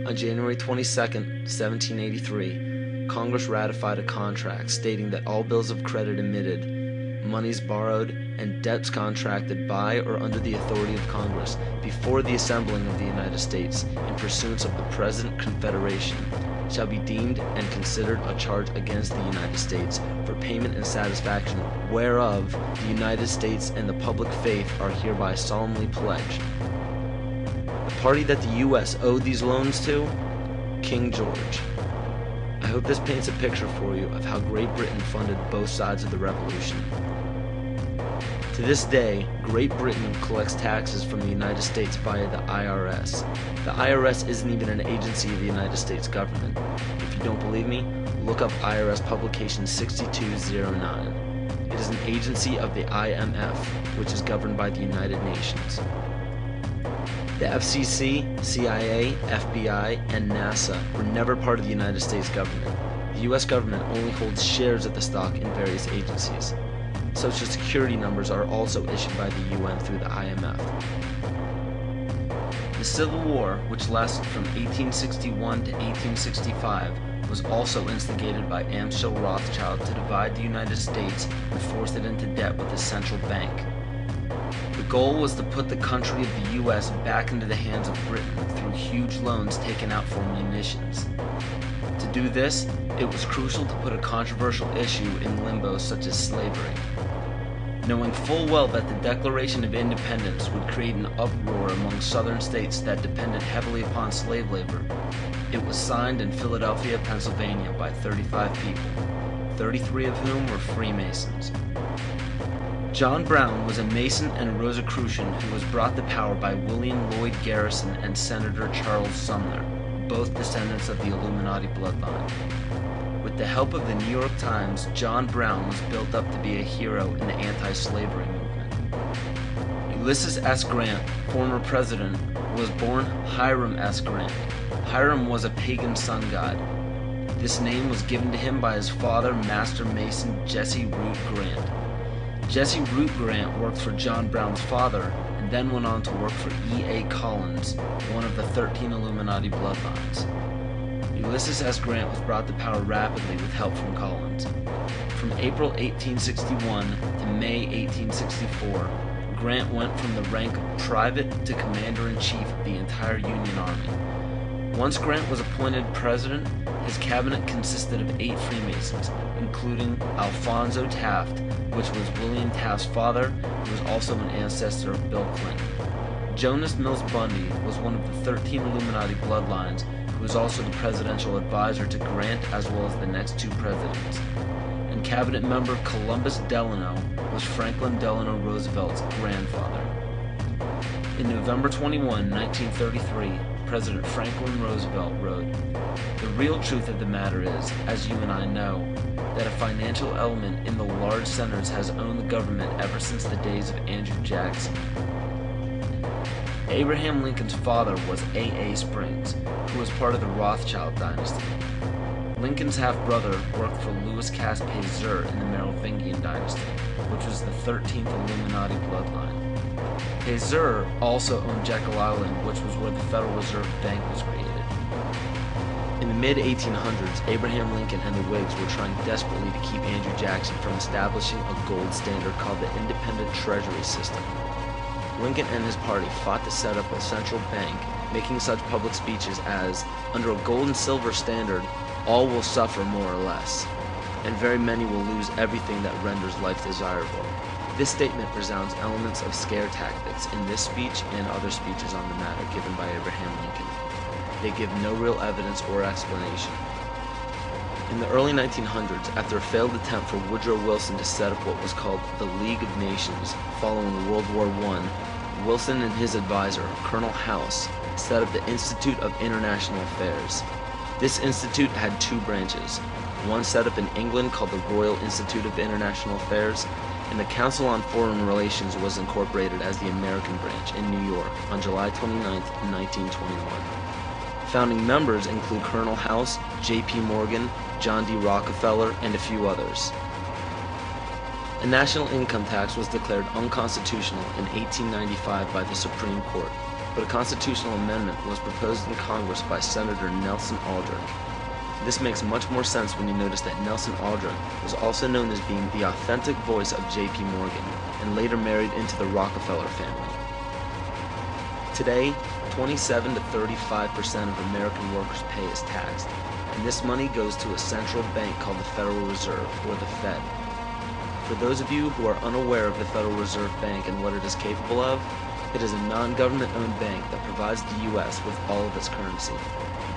On January 22, 1783, Congress ratified a contract stating that all bills of credit emitted, monies borrowed, and debts contracted by or under the authority of Congress before the assembling of the United States in pursuance of the present Confederation shall be deemed and considered a charge against the United States for payment and satisfaction whereof the United States and the public faith are hereby solemnly pledged. The party that the U.S. owed these loans to? King George. I hope this paints a picture for you of how Great Britain funded both sides of the Revolution. To this day, Great Britain collects taxes from the United States via the IRS. The IRS isn't even an agency of the United States government. If you don't believe me, look up IRS publication 6209. It is an agency of the IMF, which is governed by the United Nations. The FCC, CIA, FBI, and NASA were never part of the United States government. The U.S. government only holds shares of the stock in various agencies. Social security numbers are also issued by the UN through the IMF. The Civil War, which lasted from 1861 to 1865, was also instigated by Amschel Rothschild to divide the United States and force it into debt with a central bank. The goal was to put the country of the U.S. back into the hands of Britain through huge loans taken out for munitions. To do this, it was crucial to put a controversial issue in limbo such as slavery. Knowing full well that the Declaration of Independence would create an uproar among southern states that depended heavily upon slave labor, it was signed in Philadelphia, Pennsylvania by 35 people, 33 of whom were Freemasons. John Brown was a Mason and a Rosicrucian who was brought to power by William Lloyd Garrison and Senator Charles Sumner, both descendants of the Illuminati bloodline. With the help of the New York Times, John Brown was built up to be a hero in the anti-slavery movement. Ulysses S. Grant, former president, was born Hiram S. Grant. Hiram was a pagan sun god. This name was given to him by his father, Master Mason Jesse Root Grant. Jesse Root Grant worked for John Brown's father and then went on to work for E.A. Collins, one of the 13 Illuminati bloodlines. Ulysses S. Grant was brought to power rapidly with help from Collins. From April 1861 to May 1864, Grant went from the rank of private to commander-in-chief of the entire Union Army. Once Grant was appointed president, his cabinet consisted of 8 Freemasons, including Alphonso Taft, which was William Taft's father, who was also an ancestor of Bill Clinton. Jonas Mills Bundy was one of the 13 Illuminati bloodlines, who was also the presidential advisor to Grant as well as the next 2 presidents. And cabinet member Columbus Delano was Franklin Delano Roosevelt's grandfather. In November 21, 1933, President Franklin Roosevelt wrote, "The real truth of the matter is, as you and I know, that a financial element in the large centers has owned the government ever since the days of Andrew Jackson." Abraham Lincoln's father was A.A. Springs, who was part of the Rothschild dynasty. Lincoln's half-brother worked for Louis Caspay Zur in the Merovingian dynasty, which was the 13th Illuminati bloodline. Zur also owned Jekyll Island, which was where the Federal Reserve Bank was created. In the mid-1800s, Abraham Lincoln and the Whigs were trying desperately to keep Andrew Jackson from establishing a gold standard called the Independent Treasury System. Lincoln and his party fought to set up a central bank, making such public speeches as, "Under a gold and silver standard, all will suffer more or less, and very many will lose everything that renders life desirable." This statement resounds elements of scare tactics in this speech and other speeches on the matter given by Abraham Lincoln. They give no real evidence or explanation. In the early 1900s, after a failed attempt for Woodrow Wilson to set up what was called the League of Nations following World War I, Wilson and his advisor, Colonel House, set up the Institute of International Affairs. This institute had 2 branches, one set up in England called the Royal Institute of International Affairs, and the Council on Foreign Relations was incorporated as the American branch in New York on July 29, 1921. Founding members include Colonel House, J.P. Morgan, John D. Rockefeller, and a few others. A national income tax was declared unconstitutional in 1895 by the Supreme Court. but a constitutional amendment was proposed in Congress by Senator Nelson Aldrich. This makes much more sense when you notice that Nelson Aldrich was also known as being the authentic voice of J.P. Morgan, and later married into the Rockefeller family. Today, 27 to 35% of American workers' pay is taxed, and this money goes to a central bank called the Federal Reserve, or the Fed. For those of you who are unaware of the Federal Reserve Bank and what it is capable of, it is a non-government-owned bank that provides the U.S. with all of its currency.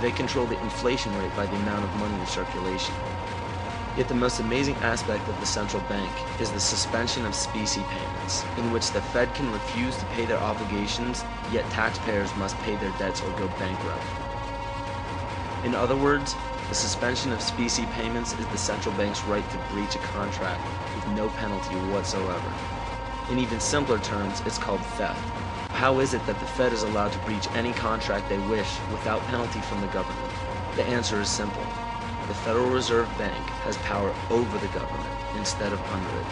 They control the inflation rate by the amount of money in circulation. Yet the most amazing aspect of the central bank is the suspension of specie payments, in which the Fed can refuse to pay their obligations, yet taxpayers must pay their debts or go bankrupt. In other words, the suspension of specie payments is the central bank's right to breach a contract with no penalty whatsoever. In even simpler terms, it's called theft. How is it that the Fed is allowed to breach any contract they wish without penalty from the government? The answer is simple. The Federal Reserve Bank has power over the government instead of under it.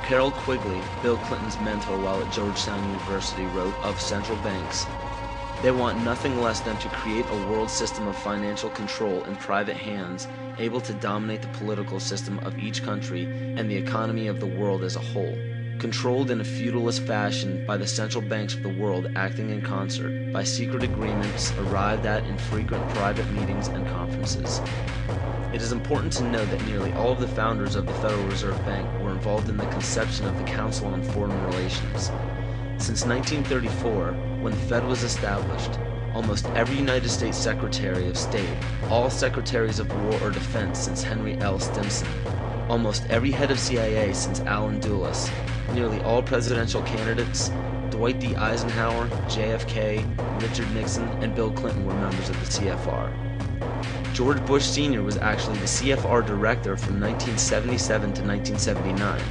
Carroll Quigley, Bill Clinton's mentor while at Georgetown University, wrote of central banks, "They want nothing less than to create a world system of financial control in private hands, able to dominate the political system of each country and the economy of the world as a whole, controlled in a feudalist fashion by the central banks of the world acting in concert, by secret agreements arrived at in frequent private meetings and conferences." It is important to note that nearly all of the founders of the Federal Reserve Bank were involved in the conception of the Council on Foreign Relations. Since 1934, when the Fed was established, almost every United States Secretary of State, all Secretaries of War or Defense since Henry L. Stimson, almost every head of CIA since Allen Dulles, nearly all presidential candidates, Dwight D. Eisenhower, JFK, Richard Nixon, and Bill Clinton were members of the CFR. George Bush Sr. was actually the CFR director from 1977 to 1979.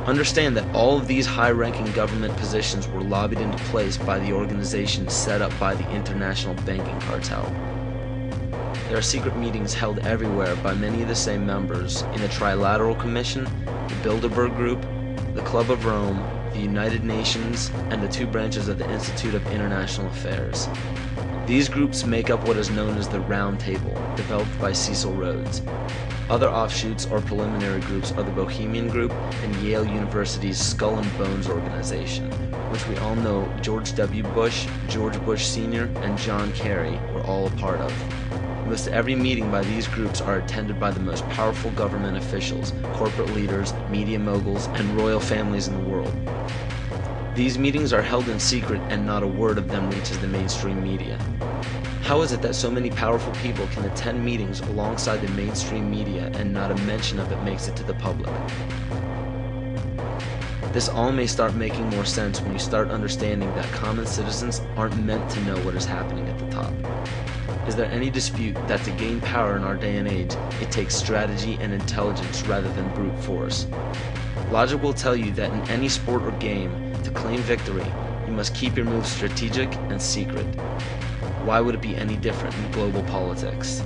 Understand that all of these high-ranking government positions were lobbied into place by the organization set up by the international banking cartel. There are secret meetings held everywhere by many of the same members in the Trilateral Commission, the Bilderberg Group, the Club of Rome, the United Nations, and the two branches of the Institute of International Affairs. These groups make up what is known as the Round Table, developed by Cecil Rhodes. Other offshoots or preliminary groups are the Bohemian Group and Yale University's Skull and Bones organization, which we all know George W. Bush, George Bush Sr., and John Kerry were all a part of. Most every meeting by these groups are attended by the most powerful government officials, corporate leaders, media moguls, and royal families in the world. These meetings are held in secret and not a word of them reaches the mainstream media. How is it that so many powerful people can attend meetings alongside the mainstream media and not a mention of it makes it to the public? This all may start making more sense when you start understanding that common citizens aren't meant to know what is happening at the top. Is there any dispute that to gain power in our day and age, it takes strategy and intelligence rather than brute force? Logic will tell you that in any sport or game, to claim victory, you must keep your moves strategic and secret. Why would it be any different in global politics?